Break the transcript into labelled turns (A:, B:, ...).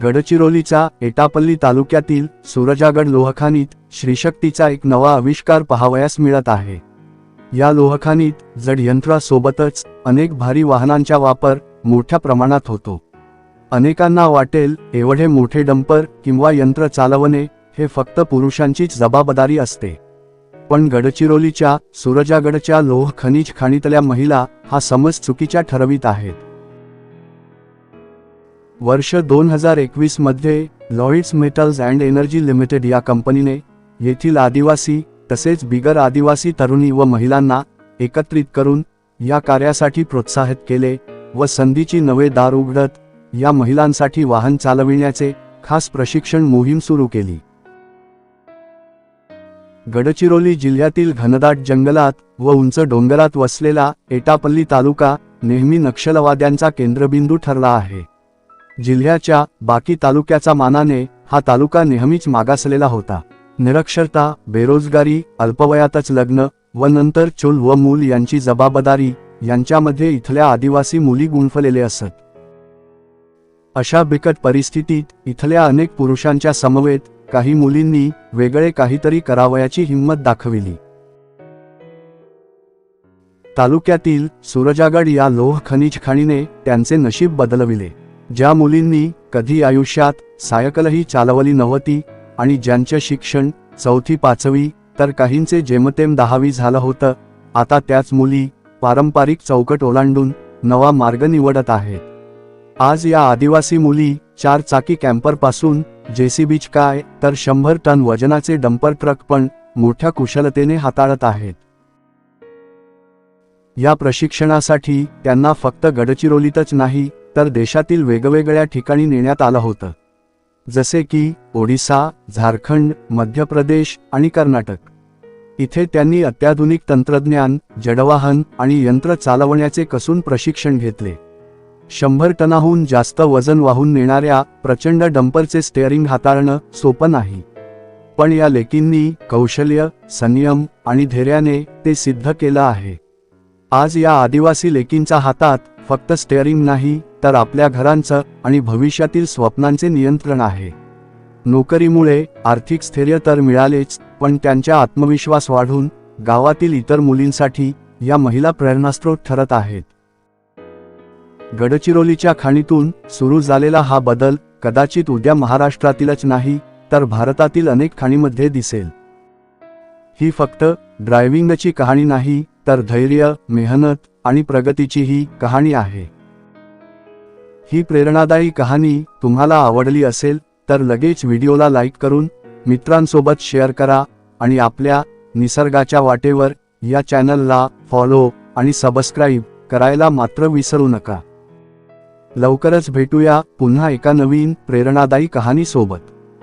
A: गडचिरोलीच्या एटापल्ली तालुक्यातील सुरजागड लोहखानीत श्रीशक्तीचा एक नवा आविष्कार पाहावयास मिळत आहे। या लोहखानीत जड यंत्रासोबतच अनेक भारी वाहनांचा वापर मोठ्या प्रमाणात होतो। अनेकांना वाटेल एवढे मोठे डंपर किंवा यंत्र चालवणे हे फक्त पुरुषांचीच जबाबदारी असते, पण गडचिरोलीच्या सुरजागडच्या लोह खनिज खाणीतल्या महिला हा समज चुकीचा ठरवित आहेत। वर्ष 2021 मध्ये Lloyds metals and energy limited या कंपनीने येथील आदिवासी तसेच बिगर आदिवासी तरुणी व महिलांना एकत्रित करून या कार्यासाठी प्रोत्साहित केले व संधीची नवे दार उघडत या महिलांसाठी वाहन चालविण्याचे खास प्रशिक्षण मोहीम सुरू केली। गडचिरोली जिल्ह्यातील घनदाट जंगलात व उंच डोंगरात वसलेला एटापल्ली तालुका नेहमी नक्षलवाद्यांचा केंद्रबिंदू ठरला आहे। जिल्ह्याच्या बाकी तालुक्याचा मानाने हा तालुका नेहमीच मागासलेला होता। निरक्षरता, बेरोजगारी, अल्पवयातच लग्न व नंतर चूल व मूल यांची जबाबदारी यांच्यामध्ये इथल्या आदिवासी मुली गुंफलेले असत। अशा बिकट परिस्थितीत इथल्या अनेक पुरुषांच्या समवेत काही मुलींनी वेगळे काहीतरी करावयाची हिंमत दाखविली। तालुक्यातील सुरजागड या लोह खनिज खाणीने त्यांचे नशीब बदलविले। ज्या मुलींनी कधी आयुष्यात सायकलही चालवली नव्हती आणि ज्यांचे शिक्षण 4वी-5वी तर काहींचे जेमतेम 10वी झालं होतं, आता त्याच मुली पारंपरिक चौकट ओलांडून नवा मार्ग निवडत आहेत। आज या आदिवासी मुली 4 चाकी कॅम्परपासून जेसीबीच काय तर 100 टन वजनाचे डंपर ट्रक पण मोठ्या कुशलतेने हाताळत आहेत। या प्रशिक्षणासाठी त्यांना फक्त गडचिरोलीतच नाही तर देशातील वेगवेगळ्या ठिकाणी नेण्यात आलं होतं, जसे की ओडिसा, झारखंड, मध्य प्रदेश आणि कर्नाटक। इथे त्यांनी अत्याधुनिक तंत्रज्ञान, जडवाहन आणि यंत्र चालवण्याचे कसून प्रशिक्षण घेतले। 100 टनाहून जास्त वजन वाहून नेणाऱ्या प्रचंड डंपरचे स्टेअरिंग हाताळणं सोपं नाही, पण या लेकींनी कौशल्य, संयम आणि धैर्याने ते सिद्ध केलं आहे। आज या आदिवासी लेकींच्या हातात फक्त स्टेअरिंग नाही तर आपल्या घरांचं आणि भविष्यातील स्वप्नांचे नियंत्रण आहे। नोकरीमुळे आर्थिक स्थैर्य तर मिळालेच, पण त्यांचा आत्मविश्वास वाढून गावातील इतर मुलींसाठी या महिला प्रेरणास्त्रोत ठरत आहेत। गडचिरोलीच्या खाणीतून सुरू झालेला हा बदल कदाचित उद्या महाराष्ट्रातीलच नाही तर भारतातील अनेक खाणीमध्ये दिसेल। ही फक्त ड्रायव्हिंगची कहाणी नाही तर धैर्य, मेहनत आणि प्रगतीचीही कहाणी आहे। ही प्रेरणादायी कहाणी तुम्हाला आवडली असेल तर लगेच व्हिडिओला लाईक करून मित्रांसोबत शेअर करा आणि आपल्या निसर्गाच्या वाटेवर या चॅनलला फॉलो आणि सबस्क्राईब करायला मात्र विसरू नका। लवकरच भेटूया पुन्हा एका नवीन प्रेरणादायी कहाणी सोबत।